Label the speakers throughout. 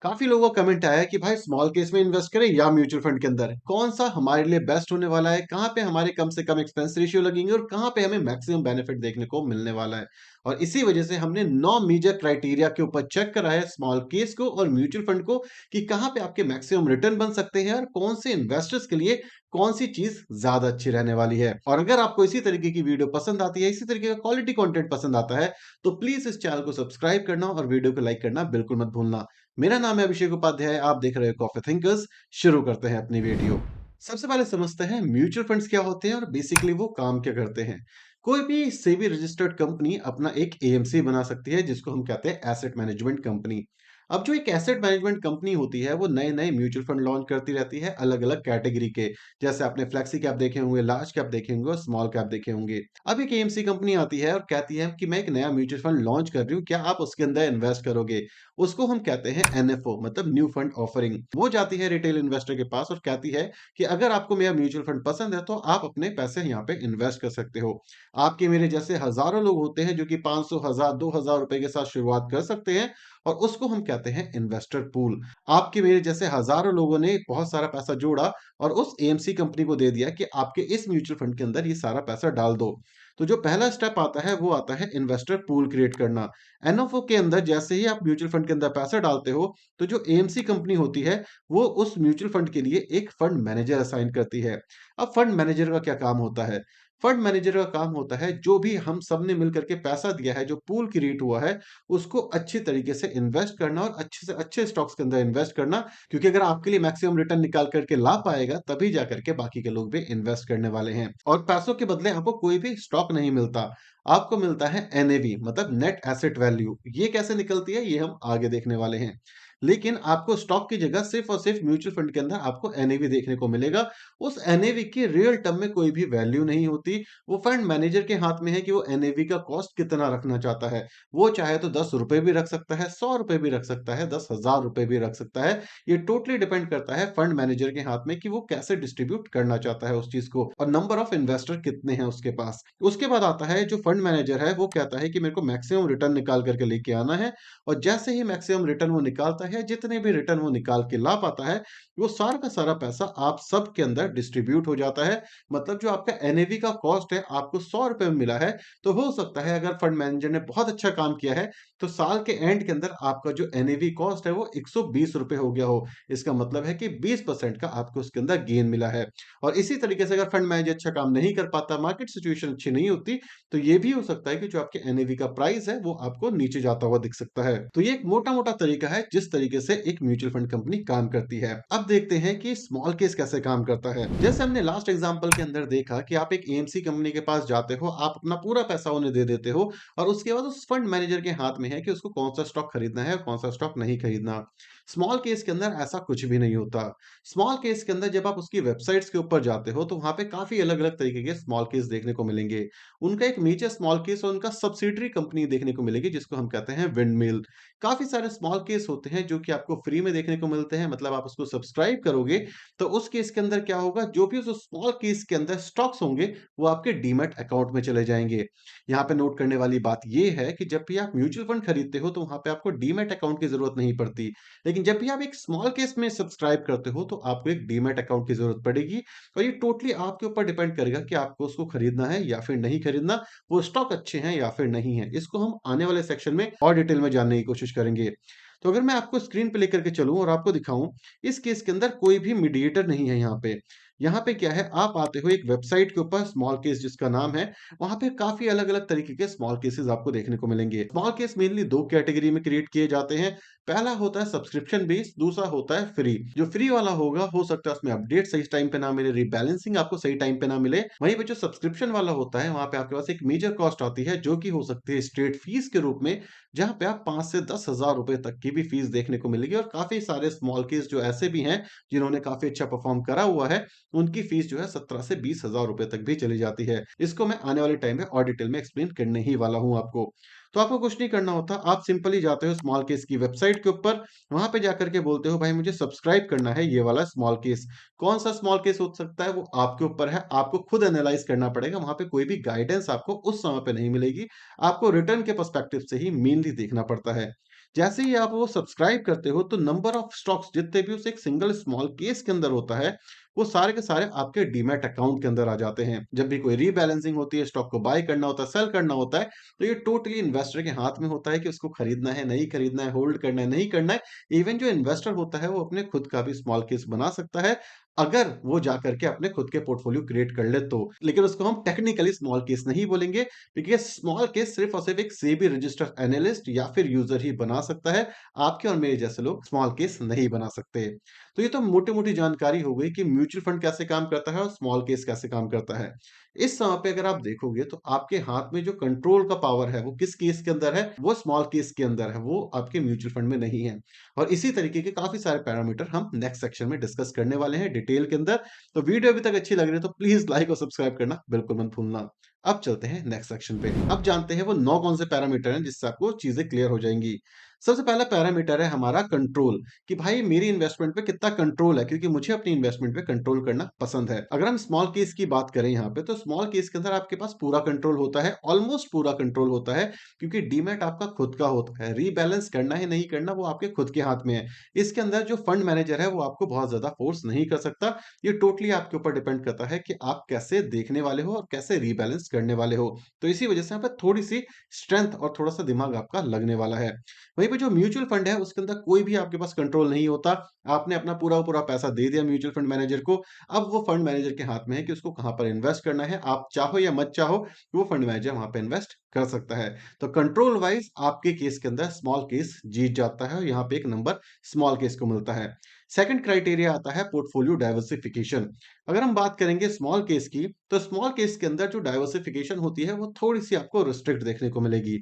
Speaker 1: काफी लोगों का कमेंट आया है कि भाई स्मॉल केस में इन्वेस्ट करें या म्यूचुअल फंड के अंदर कौन सा हमारे लिए बेस्ट होने वाला है, कहां पे हमारे कम से कम एक्सपेंस रेशियो लगेंगे और कहां पे हमें मैक्सिमम बेनिफिट देखने को मिलने वाला है। और इसी वजह से हमने 9 मेजर क्राइटेरिया के ऊपर चेक करा है स्मॉल केस को और म्यूचुअल फंड को कि कहां पे आपके मैक्सिमम रिटर्न बन सकते हैं और कौन से इन्वेस्टर्स के लिए कौन सी चीज ज्यादा अच्छी रहने वाली है। और अगर आपको इसी तरीके की वीडियो पसंद आती है, इसी तरीके का क्वालिटी कंटेंट पसंद आता है, तो प्लीज इस चैनल को सब्सक्राइब करना और वीडियो को लाइक करना बिल्कुल मत भूलना। मेरा नाम है अभिषेक उपाध्याय, आप देख रहे हो कॉफी थिंकर्स। शुरू करते हैं अपनी वीडियो। सबसे पहले समझते हैं म्यूचुअल फंड्स क्या होते हैं और बेसिकली वो काम क्या करते हैं। कोई भी सेबी रजिस्टर्ड कंपनी अपना एक एएमसी बना सकती है जिसको हम कहते हैं एसेट मैनेजमेंट कंपनी। अब जो एक एसेट मैनेजमेंट कंपनी होती है वो नए नए म्यूचुअल फंड लॉन्च करती रहती है अलग अलग कैटेगरी के। जैसे आपने फ्लेक्सी कैप देखे होंगे, लार्ज कैप देखे होंगे और स्मॉल कैप देखे होंगे। अब एक एएमसी कंपनी आती है और कहती है कि मैं एक नया म्यूचुअल फंड लॉन्च कर रही हूँ, क्या आप उसके अंदर इन्वेस्ट करोगे। उसको हम कहते हैं एनएफओ, मतलब न्यू फंड ऑफरिंग। वो जाती है रिटेल इन्वेस्टर के पास और कहती है कि अगर आपको मेरा म्यूचुअल फंड पसंद है तो आप अपने पैसे यहाँ पे इन्वेस्ट कर सकते हो। आपके मेरे जैसे हजारों लोग होते हैं जो कि 500, 1000, 2000 रुपए के साथ शुरुआत कर सकते हैं और उसको हम कहते हैं इन्वेस्टर पूल। आपके मेरे जैसे हजारों लोगों ने बहुत सारा पैसा जोड़ा और उस एएमसी कंपनी को दे दिया कि आपके इस म्यूचुअल फंड के अंदर ये सारा पैसा डाल दो। तो जो पहला स्टेप आता है वो आता है इन्वेस्टर पूल क्रिएट करना। एनएफओ के अंदर जैसे ही आप म्यूचुअल फंड के अंदर पैसा डालते हो, तो जो एएमसी कंपनी होती है वो उस म्यूचुअल फंड के लिए एक फंड मैनेजर असाइन करती है। अब फंड मैनेजर का क्या काम होता है? फंड मैनेजर का काम होता है जो भी हम सब ने मिलकर के पैसा दिया है, जो पूल क्रिएट हुआ है, उसको अच्छी तरीके से इन्वेस्ट करना और अच्छे से अच्छे स्टॉक्स के अंदर इन्वेस्ट करना। क्योंकि अगर आपके लिए मैक्सिमम रिटर्न निकाल करके ला पाएगा तभी जाकर के बाकी के लोग भी इन्वेस्ट करने वाले हैं। और पैसों के बदले आपको कोई भी स्टॉक नहीं मिलता, आपको मिलता है एनएवी, मतलब नेट एसेट वैल्यू। ये कैसे निकलती है ये हम आगे देखने वाले हैं। लेकिन आपको स्टॉक की जगह सिर्फ और सिर्फ म्यूचुअल फंड के अंदर आपको एनएवी देखने को मिलेगा। उस एनएवी की रियल टर्म में कोई भी वैल्यू नहीं होती। वो फंड मैनेजर के हाथ में है कि वो एनएवी का कॉस्ट कितना रखना चाहता है। वो चाहे तो 10 रुपए भी रख सकता है, 100 रुपए भी रख सकता है, 10,000 रुपए भी रख सकता है। ये टोटली डिपेंड करता है फंड मैनेजर के हाथ में कि वो कैसे डिस्ट्रीब्यूट करना चाहता है उस चीज को और नंबर ऑफ इन्वेस्टर कितने हैं उसके पास। उसके बाद आता है जो फंड मैनेजर है वो कहता है कि मेरे को मैक्सिमम रिटर्न निकाल करके लेके आना है। और जैसे ही मैक्सिमम रिटर्न वो निकालता है, जितने भी रिटर्न वो निकाल के ला पाता है, वो सारा का सारा पैसा आप सब के अंदर डिस्ट्रीब्यूट हो जाता है। मतलब जो आपका एनएवी का कॉस्ट है आपको 100 रुपए में मिला है, तो हो सकता है अगर फंड मैनेजर ने बहुत अच्छा काम किया है तो साल के एंड के अंदर आपका जो एनएवी कॉस्ट है वो 120 रुपए हो गया हो। इसका मतलब है कि 20% का आपको उसके अंदर गेन मिला है। और इसी तरीके से अगर फंड मैनेजर अच्छा काम नहीं कर पाता, मार्केट सिचुएशन अच्छी नहीं होती, तो ये भी हो सकता है कि जो आपके एनएवी का प्राइस है वो आपको नीचे जाता हुआ दिख सकता है। तो ये एक मोटा मोटा तरीका है जिस तरीके से एक म्यूचुअल फंड कंपनी काम करती है। अब देखते हैं कि स्मॉल केस कैसे काम करता है। जैसे हमने लास्ट एग्जांपल के अंदर देखा कि आप एक एएमसी कंपनी के पास जाते हो, आप अपना पूरा पैसा उन्हें दे देते हो और उसके बाद उस फंड मैनेजर के हाथ में है कि उसको कौन सा स्टॉक खरीदना है और कौन सा स्टॉक नहीं खरीदना। स्मॉल केस के अंदर ऐसा कुछ भी नहीं होता। स्मॉल केस के अंदर जब आप उसकी वेबसाइट्स के ऊपर जाते हो तो वहां पे काफी अलग अलग तरीके के स्मॉल केस देखने को मिलेंगे। उनका एक मेजर स्मॉल केस और उनका सब्सिडियरी कंपनी देखने को मिलेगी जिसको हम कहते हैं विंडमिल। काफी सारे स्मॉल केस होते हैं जो कि आपको फ्री में देखने को मिलते हैं, मतलब आप उसको सब्सक्राइब करोगे तो उस केस के अंदर क्या होगा, जो भी उस स्मॉल केस के अंदर स्टॉक्स होंगे वो आपके डीमैट अकाउंट में चले जाएंगे। यहाँ पे नोट करने वाली बात ये है कि जब भी आप म्यूचुअल फंड खरीदते हो तो वहां पे आपको डीमैट अकाउंट की जरूरत नहीं पड़ती। लेकिन जब भी आप एक स्मॉल केस में सब्सक्राइब करते हो तो आपको एक डीमैट अकाउंट की जरूरत पड़ेगी। और ये टोटली आपके ऊपर डिपेंड करेगा कि आपको उसको खरीदना है या फिर नहीं खरीदना, वो स्टॉक अच्छे हैं या फिर नहीं है। इसको हम आने वाले सेक्शन में और डिटेल में जानने की कोशिश करेंगे। तो अगर मैं आपको स्क्रीन पे लेकर के चलूं और आपको दिखाऊं, इस केस के अंदर कोई भी मीडिएटर नहीं है। यहाँ पे क्या है, आप आते हो एक वेबसाइट के ऊपर, स्मॉल केस जिसका नाम है। वहां पे काफी अलग अलग तरीके के स्मॉल केसेस आपको देखने को मिलेंगे। स्मॉल केस मेनली दो कैटेगरी में क्रिएट किए जाते हैं। पहला होता है सब्सक्रिप्शन बेस्ड, दूसरा होता है फ्री। जो फ्री वाला होगा हो सकता है उसमें अपडेट सही टाइम पे ना मिले, रिबैलेंसिंग आपको सही टाइम पे ना मिले। वहीं पे जो सब्सक्रिप्शन वाला होता है वहां पे आपके पास एक मेजर कॉस्ट आती है जो कि हो सकती है स्ट्रेट फीस के रूप में, जहां पे आप 5 से 10 हजार रुपए तक की भी फीस देखने को मिलेगी। और काफी सारे स्मॉल केस जो ऐसे भी हैं जिन्होंने काफी अच्छा परफॉर्म करा हुआ है, उनकी फीस जो है 17 से 20 हजार रुपए तक भी चली जाती है। इसको मैं आने वाले टाइम में और डिटेल में एक्सप्लेन करने ही वाला हूं आपको। तो आपको कुछ नहीं करना होता, आप सिंपली जाते हो स्मॉल केस की वेबसाइट के ऊपर, वहां पे जाकर के बोलते हो भाई मुझे सब्सक्राइब करना है ये वाला स्मॉल केस। कौन सा स्मॉल केस हो सकता है वो आपके ऊपर है, आपको खुद एनालाइज करना पड़ेगा। वहां पे कोई भी गाइडेंस आपको उस समय पे नहीं मिलेगी, आपको रिटर्न के पर्सपेक्टिव से ही मेनली देखना पड़ता है। जैसे ही आप वो सब्सक्राइब करते हो तो नंबर ऑफ स्टॉक्स जितने भी उस एक सिंगल स्मॉल केस के अंदर होता है, वो सारे के सारे आपके डीमैट अकाउंट के अंदर आ जाते हैं। जब भी कोई रीबैलेंसिंग होती है, स्टॉक को बाय करना होता है, सेल करना होता है, तो ये टोटली इन्वेस्टर के हाथ में होता है कि उसको खरीदना है, नहीं खरीदना है, होल्ड करना है, नहीं करना है। इवन जो इन्वेस्टर होता है वो अपने खुद का भी स्मॉल केस बना सकता है, अगर वो जाकर के अपने खुद के पोर्टफोलियो क्रिएट कर ले तो। लेकिन उसको हम टेक्निकली स्मॉल केस नहीं बोलेंगे, क्योंकि स्मॉल केस सिर्फ और सिर्फ एक सेबी रजिस्टर्ड एनालिस्ट या फिर यूजर ही बना सकता है। आपके और मेरे जैसे लोग स्मॉल केस नहीं बना सकते। तो ये तो मोटी-मोटी जानकारी हो गई कि म्यूचुअल फंड कैसे काम करता है और स्मॉल केस कैसे काम करता है। इस समय पे अगर आप देखोगे तो आपके हाथ में जो कंट्रोल का पावर है वो किस केस के अंदर है? वो स्मॉल केस के अंदर है, वो आपके म्यूचुअल फंड में नहीं है। और इसी तरीके के काफ़ी सारे पैरामीटर हम नेक्स्ट सेक्शन में डिस्कस करने वाले हैं डिटेल के अंदर। तो वीडियो अभी तक अच्छी लग रही है तो प्लीज़ लाइक और सब्सक्राइब करना बिल्कुल मत भूलना। अब चलते हैं नेक्स्ट सेक्शन पे। अब जानते हैं वो 9 कौन से पैरामीटर हैं जिससे आपको चीज़ें क्लियर हो जाएँगी। सबसे पहला पैरामीटर है हमारा कंट्रोल, कि भाई मेरी इन्वेस्टमेंट पे कितना कंट्रोल है, क्योंकि मुझे अपनी इन्वेस्टमेंट पे कंट्रोल करना पसंद है। अगर हम स्मॉल केस की बात करें यहाँ पे, तो स्मॉल केस के अंदर आपके पास पूरा कंट्रोल होता है, ऑलमोस्ट पूरा कंट्रोल होता है, क्योंकि डीमैट आपका खुद का होता है। रीबैलेंस करना है नहीं करना वो आपके खुद के हाथ में है। इसके अंदर जो फंड मैनेजर है वो आपको बहुत ज्यादा फोर्स नहीं कर सकता। ये टोटली आपके ऊपर डिपेंड करता है कि आप कैसे देखने वाले हो और कैसे रीबैलेंस करने वाले हो। तो इसी वजह से यहाँ पे थोड़ी सी स्ट्रेंथ और थोड़ा सा दिमाग आपका लगने वाला है। वहीं पे जो म्यूचुअल फंड है उसके अंदर कोई भी आपके पास कंट्रोल नहीं होता। आपने अपना पूरा का पूरा पैसा दे दिया म्यूचुअल फंड मैनेजर को। अब वो फंड मैनेजर के हाथ में है कि उसको कहाँ पर इन्वेस्ट करना है। आप चाहो या मत चाहो, वो फंड मैनेजर वहाँ पे इन्वेस्ट कर सकता है। तो कंट्रोल वाइज़ आपके केस के अंदर स्मॉल केस जीत जाता है और यहाँ पे एक नंबर स्मॉल केस को मिलता है। सेकंड क्राइटेरिया आता है पोर्टफोलियो डाइवर्सिफिकेशन। अगर हम बात करेंगे स्मॉल केस की, तो स्मॉल केस के अंदर जो डाइवर्सिफिकेशन होती है वो थोड़ी-सी आपको रिस्ट्रिक्ट देखने को मिलेगी।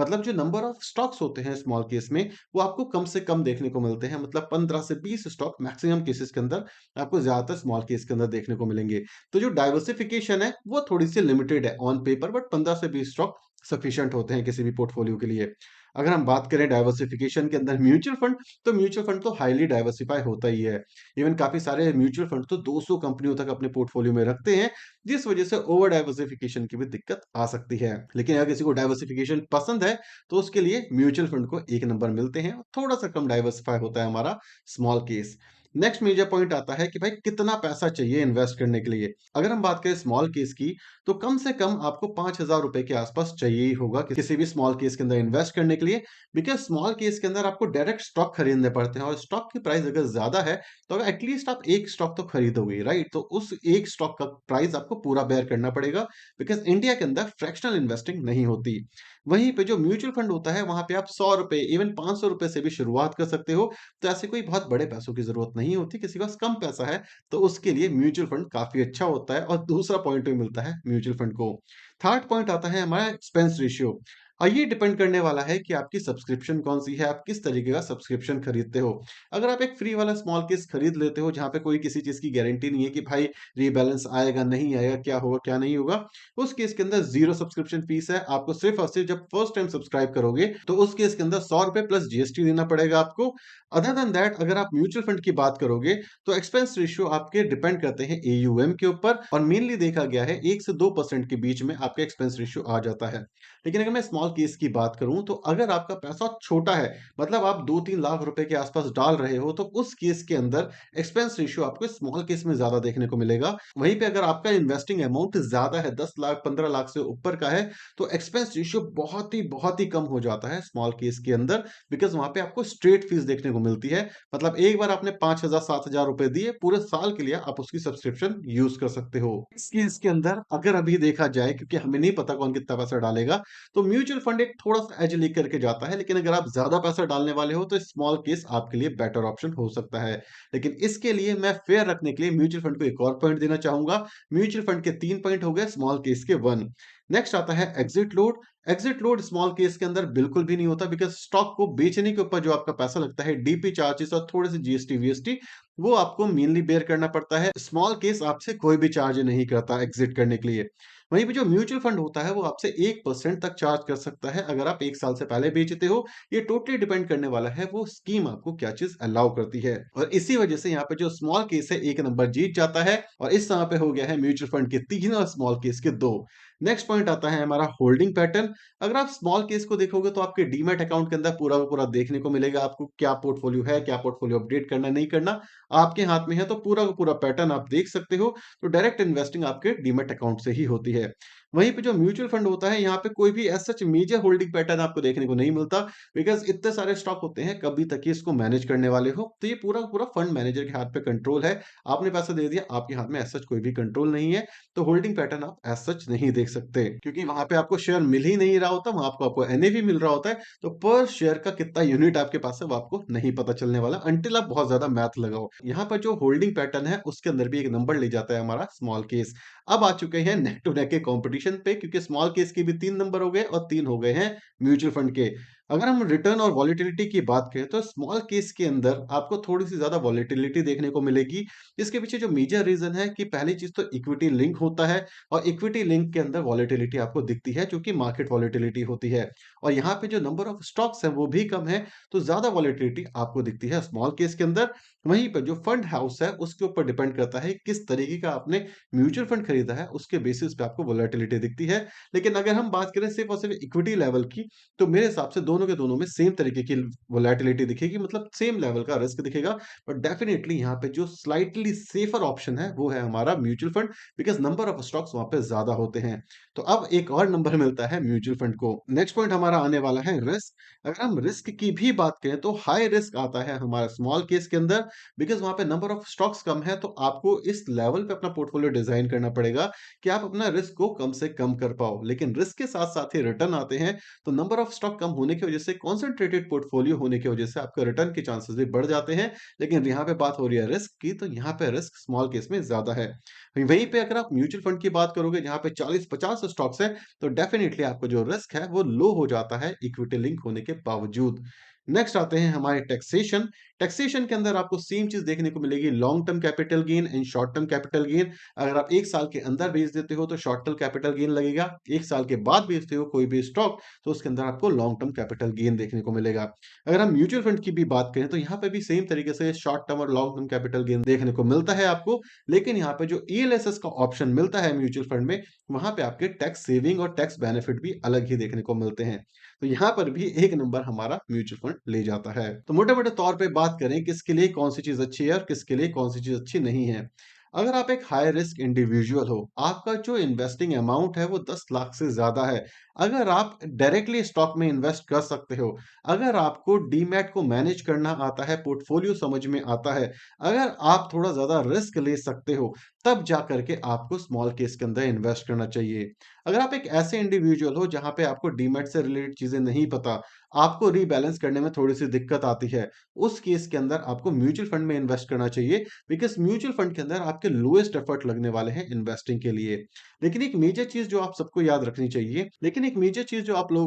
Speaker 1: मतलब जो नंबर ऑफ स्टॉक्स होते हैं स्मॉल केस में, वो आपको कम से कम देखने को मिलते हैं। मतलब 15 से 20 स्टॉक मैक्सिमम केसेस के अंदर आपको ज़्यादातर स्मॉल केस के अंदर देखने को मिलेंगे। तो जो डाइवर्सिफिकेशन है वो थोड़ी-सी लिमिटेड है ऑन पेपर, बट 15 से 20 स्टॉक सफिशिएंट होते हैं किसी भी पोर्टफोलियो के लिए। अगर हम बात करें डाइवर्सिफिकेशन के अंदर म्यूचुअल फंड, तो म्यूचुअल फंड तो हाईली डाइवर्सिफाई होता ही है। इवन काफ़ी सारे म्यूचुअल फंड तो 200 कंपनियों तक अपने पोर्टफोलियो में रखते हैं, जिस वजह से ओवर डाइवर्सिफिकेशन की भी दिक्कत आ सकती है। लेकिन अगर किसी को डाइवर्सिफिकेशन पसंद है, तो उसके लिए म्यूचुअल फंड को 1 नंबर मिलते हैं। थोड़ा-सा कम डाइवर्सिफाई होता है हमारा small case. Next major point आता है कि भाई कितना पैसा चाहिए इन्वेस्ट करने के लिए। अगर हम बात करें स्मॉल केस की, तो कम से कम आपको ₹5000 के आसपास चाहिए ही होगा किसी भी स्मॉल केस के अंदर इन्वेस्ट करने के लिए। बिकॉज़ स्मॉल केस के अंदर आपको डायरेक्ट स्टॉक खरीदने पड़ते हैं और स्टॉक की प्राइस अगर ज़्यादा है, तो एटलीस्ट आप 1 स्टॉक तो खरीदोगे, राइट? तो उस 1 स्टॉक का प्राइस आपको पूरा बेयर करना पड़ेगा, बिकॉज़ इंडिया के अंदर फ्रैक्शनल इन्वेस्टिंग नहीं होती। वहीं पे जो म्यूचुअल फंड होता है, वहाँ पे आप ₹100 इवन ₹500 से भी शुरुआत कर सकते हो। तो ऐसे कोई बहुत बड़े पैसों की ज़रूरत नहीं होती, किसी के पास कम पैसा है, तो उसके लिए म्यूचुअल फंड काफ़ी अच्छा होता है और दूसरा पॉइंट भी मिलता है म्यूचुअल फंड को। थर्ड पॉइंट आता है हमारा एक्सपेंस रेशियो। ये डिपेंड करने वाला है कि आपकी सब्सक्रिप्शन कौन-सी है, आप किस तरीके का सब्सक्रिप्शन खरीदते हो। अगर आप एक फ्री वाला स्मॉल केस खरीद लेते हो, जहाँ पे कोई किसी चीज़ की गारंटी नहीं है कि भाई रीबैलेंस आएगा, नहीं आएगा, क्या होगा, क्या नहीं होगा, उस केस के अंदर ज़ीरो सब्सक्रिप्शन फीस है। आपको सिर्फ़ और सिर्फ़ जब फर्स्ट टाइम सब्सक्राइब करोगे, तो उस केस के अंदर ₹100 प्लस जीएसटी देना पड़ेगा आपको। अदर देन दैट अगर आप म्यूचुअल फंड की बात करोगे, तो एक्सपेंस रेशियो आपके डिपेंड करते हैं एयूएम के ऊपर और मेनली देखा गया है 1 से 2% के बीच में आपका एक्सपेंस रेशियो आ जाता है। लेकिन अगर मैं स्मॉल केस की बात करूँ, तो अगर आपका पैसा छोटा है, मतलब आप 2-3 लाख रुपए के आसपास डाल रहे हो, तो उस केस के अंदर एक्सपेंस रेशियो आपको स्मॉल केस में ज़्यादा देखने को मिलेगा। वहीं पे अगर आपका इन्वेस्टिंग अमाउंट ज़्यादा है, 10 लाख, 15 लाख से ऊपर का है, तो एक्सपेंस रेशियो बहुत ही कम हो जाता है स्मॉल केस के अंदर, बिकॉज़ वहाँ पे आपको स्ट्रेट फीस देखने को मिलती है। मतलब एक बार आपने 5000 7000 रुपए दिए, पूरे साल के लिए आप उसकी सब्सक्रिप्शन यूज़ कर सकते हो। इस केस के अंदर अगर अभी देखा जाए, क्योंकि हमें नहीं पता कौन कितना पैसा डालेगा, तो म्यूचुअल फंड एक थोड़ा-सा एज लेकर के जाता है, लेकिन अगर आप ज़्यादा पैसा डालने वाले हो, तो स्मॉल केस आपके लिए बेटर ऑप्शन हो सकता है। लेकिन इसके लिए मैं फेयर रखने के लिए म्यूचुअल फंड को एक और पॉइंट देना चाहूँगा। म्यूचुअल फंड के 3 पॉइंट हो गए, स्मॉल केस के 1। नेक्स्ट आता है exit load. Exit load small case के अंदर बिल्कुल भी नहीं होता, बिकॉज़ स्टॉक को बेचने के ऊपर जो आपका पैसा लगता है, डीपी चार्जेस और थोड़े से जीएसटी-वीएसटी, वो आपको मेनली बेयर करना पड़ता है। स्मॉल केस आपसे कोई भी चार्ज नहीं करता एग्जिट करने के लिए। वहीं पे जो म्यूचुअल फंड होता है वो आपसे 1% तक चार्ज कर सकता है अगर आप 1 साल से पहले बेचते हो। ये टोटली डिपेंड करने वाला है वो स्कीम आपको क्या चीज़ अलाउ करती है। और इसी वजह से यहाँ पे जो स्मॉल केस है 1 नंबर जीत जाता है और इस समय पे हो गया है म्यूचुअल फंड के 3 और स्मॉल केस के 2। नेक्स्ट पॉइंट आता है हमारा होल्डिंग पैटर्न। अगर आप स्मॉल केस को देखोगे तो आपके डीमैट अकाउंट के अंदर पूरा का पूरा देखने को मिलेगा आपको क्या पोर्टफोलियो है, क्या पोर्टफोलियो अपडेट करना है, नहीं करना, आपके हाथ में है तो पूरा का पूरा पैटर्न आप देख सकते हो। तो डायरेक्ट इन्वेस्टिंग आपके डीमैट अकाउंट से ही होती है। वहीं पे जो म्यूचुअल फंड होता है यहाँ पे कोई भी as such major holding pattern आपको देखने को नहीं मिलता बिकॉज़ इतने सारे स्टॉक होते हैं, कभी तक ही इसको मैनेज करने वाले हो। तो ये पूरा का पूरा फंड मैनेजर के हाथ पे कंट्रोल है। आपने पैसा दे दिया, आपके हाथ में एज़ सच कोई भी कंट्रोल नहीं है। तो होल्डिंग पैटर्न आप एज़ सच नहीं देख सकते क्योंकि वहाँ पे आपको शेयर मिल ही नहीं रहा होता, वहाँ आपको एनएवी मिल रहा होता है। तो पर शेयर का कितना यूनिट आपके पास है वो आपको नहीं पता चलने वाला अंटिल आप बहुत ज़्यादा मैथ लगाओ। यहाँ पर जो होल्डिंग पैटर्न है उसके अंदर भी एक नंबर ले जाता है हमारा स्मॉल केस। अब आ चुके हैं नेक टू नेक के कंपटीशन पे क्योंकि स्मॉल केस के भी 3 नंबर हो गए और 3 हो गए हैं म्यूचुअल फंड के। अगर हम रिटर्न और वॉलेटिलिटी की बात करें तो स्मॉल केस के अंदर आपको थोड़ी-सी ज़्यादा वॉलेटिलिटी देखने को मिलेगी। इसके पीछे जो मेजर रीज़न है कि पहली चीज़ तो इक्विटी लिंक होता है और इक्विटी लिंक के अंदर वॉलेटिलिटी आपको दिखती है जो कि मार्केट वॉलेटिलिटी होती है। और यहाँ पे जो नंबर ऑफ स्टॉक्स हैं वो भी कम है, तो ज़्यादा वॉलेटिलिटी आपको दिखती है स्मॉल केस के अंदर। वहीं पे जो फंड हाउस है उसके ऊपर डिपेंड करता है किस तरीके का आपने म्यूचुअल फंड खरीदा है, उसके बेसिस पे आपको वोलेटिलिटी दिखती है। लेकिन अगर हम बात करें सिर्फ़ और सिर्फ़ इक्विटी लेवल की, तो मेरे हिसाब से दोनों के दोनों में सेम तरीके की वोलेटिलिटी दिखेगी मतलब सेम लेवल का रिस्क दिखेगा। बट डेफिनिटली यहाँ पे जो स्लाइटली सेफर ऑप्शन है, वो है हमारा mutual fund because number of stocks वहाँ पे ज़्यादा होते हैं। तो अब एक और नंबर मिलता है म्यूचुअल फंड को। नेक्स्ट पॉइंट हमारा आने वाला है रिस्क। अगर हम रिस्क की भी बात करें तो हाई रिस्क आता है हमारा स्मॉल केस के अंदर बिकॉज़ वहाँ पे नंबर ऑफ स्टॉक्स कम है, तो आपको इस लेवल पे अपना पोर्टफोलियो डिज़ाइन करना पड़ेगा कि आप अपना रिस्क को कम से कम कर पाओ। लेकिन रिस्क के साथ-साथ ही रिटर्न आते हैं, तो नंबर ऑफ स्टॉक कम होने की वजह से कॉन्सन्ट्रेटेड पोर्टफोलियो होने की वजह से आपका रिटर्न के चांसेस भी बढ़ जाते हैं। लेकिन यहाँ पे बात हो रही है रिस्क की, तो यहाँ पे रिस्क स्मॉल केस में ज़्यादा है। वहीं पे अगर आप म्यूचुअल फंड की बात करोगे जहाँ पे 40-50 स्टॉक्स हैं, तो डेफिनिटली आपका जो रिस्क है वो लो हो जाता है इक्विटी लिंक होने के बावजूद। नेक्स्ट आते हैं हमारे टैक्सेशन। टैक्सेशन के अंदर आपको सेम चीज़ देखने को मिलेगी long term capital gain and short term capital gain. अगर आप 1 साल के अंदर बेच देते हो तो शॉर्ट टर्म कैपिटल गेन लगेगा। 1 साल के बाद बेचते हो कोई भी स्टॉक तो उसके अंदर आपको लॉन्ग टर्म कैपिटल गेन देखने को मिलेगा। अगर हम म्यूचुअल फंड की भी बात करें तो यहाँ पे भी सेम तरीके से शॉर्ट टर्म और लॉन्ग टर्म कैपिटल गेन देखने को मिलता है आपको। लेकिन यहाँ पे जो ईएलएसएस का ऑप्शन मिलता है म्यूचुअल फंड में, वहाँ पे आपके टैक्स सेविंग और टैक्स बेनिफिट भी अलग ही देखने को मिलते हैं। तो यहाँ पर भी 1 नंबर हमारा म्यूचुअल फंड ले जाता है। तो मोटे-मोटे तौर पे बात करें किसके लिए कौन-सी चीज़ अच्छी है और किसके लिए कौन-सी चीज़ अच्छी नहीं है। अगर आप एक हाई रिस्क इंडिविजुअल हो, आपका जो इन्वेस्टिंग अमाउंट है वो 10 लाख से ज़्यादा है। अगर आप डायरेक्टली स्टॉक में इन्वेस्ट कर सकते हो, अगर आपको डीमैट को मैनेज करना आता है, पोर्टफोलियो समझ में आता है, अगर आप थोड़ा ज़्यादा रिस्क ले सकते हो, तब जा कर के आपको स्मॉल केस के अंदर इन्वेस्ट करना चाहिए। अगर आप एक ऐसे इंडिविजुअल हो जहाँ पे आपको डीमैट से रिलेटेड चीज़ें नहीं पता, आपको रीबैलेंस करने में थोड़ी-सी दिक्कत आती है, उस केस के अंदर आपको म्यूचुअल फंड में इन्वेस्ट करना चाहिए बिकॉज़ म्यूचुअल फंड के अंदर आपके लोएस्ट एफर्ट लगने वाले हैं इन्वेस्टिंग के लिए। लेकिन एक मेजर चीज़ जो आप लोगों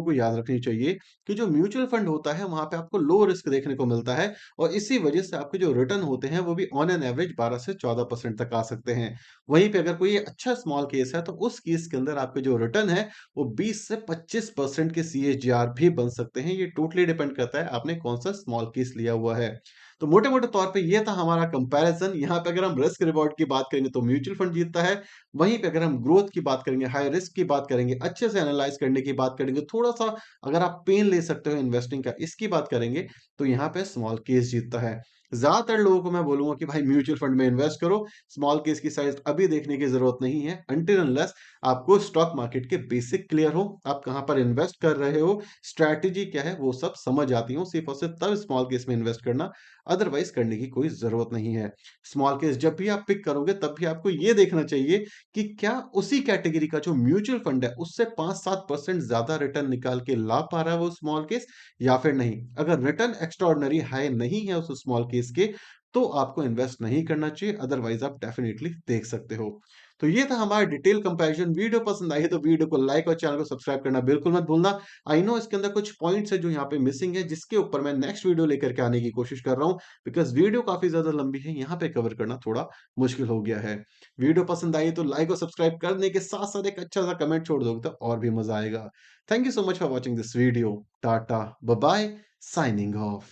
Speaker 1: को याद रखनी चाहिए कि जो म्यूचुअल फंड होता है, वहाँ पे आपको लो रिस्क देखने को मिलता है और इसी वजह से आपके जो रिटर्न होते हैं, वो भी ऑन एन एवरेज 12 से 14% तक आ सकते हैं। वहीं पे अगर कोई अच्छा स्मॉल केस है, तो उस केस के अंदर आपके जो रिटर्न है, वो 20 से 25% के सीएजीआर भी बन सकते हैं। ये टोटली डिपेंड करता है आपने कौन-सा स्मॉल केस लिया हुआ है। तो मोटे-मोटे तौर पे ये था हमारा कंपैरिज़न। यहाँ पे अगर हम रिस्क रिवॉर्ड की बात करेंगे तो म्यूचुअल फंड जीतता है। वहीं पे अगर हम ग्रोथ की बात करेंगे, हाई रिस्क की बात करेंगे, अच्छे से एनालाइज़ करने की बात करेंगे, थोड़ा-सा अगर आप पेन ले सकते हो इन्वेस्टिंग का, इसकी बात करेंगे, तो यहाँ पे स्मॉल केस जीतता है। ज़्यादातर लोगों को मैं बोलूँगा कि भाई म्यूचुअल फंड में इन्वेस्ट करो, स्मॉल केस की साइज़ अभी देखने की ज़रूरत नहीं है, अनटिल अनलेस आपको स्टॉक मार्केट के बेसिक क्लियर हो, आप कहाँ पर इन्वेस्ट कर रहे हो, स्ट्रैटेजी क्या है, वो सब समझ आती हो, सिर्फ़ और सिर्फ़ तब स्मॉल केस में इन्वेस्ट करना, अदरवाइज़ करने की कोई ज़रूरत नहीं है। स्मॉल केस जब भी आप पिक करोगे, तब भी आपको ये देखना चाहिए कि क्या उसी कैटेगरी का जो म्यूचुअल फंड है, उससे 5-7% ज़्यादा रिटर्न निकाल के ला पा रहा है वो स्मॉल केस या फिर नहीं। अगर रिटर्न एक्स्ट्राऑर्डिनरी हाई नहीं है उस स्मॉल केस के, तो आपको इन्वेस्ट नहीं करना चाहिए, अदरवाइज़ आप डेफिनिटली देख सकते हो। तो ये था हमारा डिटेल कंपैरिजन। वीडियो पसंद आई है तो वीडियो को लाइक और चैनल को सब्सक्राइब करना बिल्कुल मत भूलना। आई नो इसके अंदर कुछ पॉइंट्स है जो यहाँ पे मिसिंग है, जिसके ऊपर मैं नेक्स्ट वीडियो लेकर के आने की कोशिश कर रहा हूँ, बिकॉज़ वीडियो काफ़ी ज़्यादा लंबी है, यहाँ पे कवर करना थोड़ा मुश्किल हो गया है। वीडियो पसंद आई तो लाइक और सब्सक्राइब करने के साथ-साथ एक अच्छा-सा कमेंट छोड़ दोगे तो और भी मज़ा आएगा। Thank you so much for watching this video. Tata, bye-bye, signing off.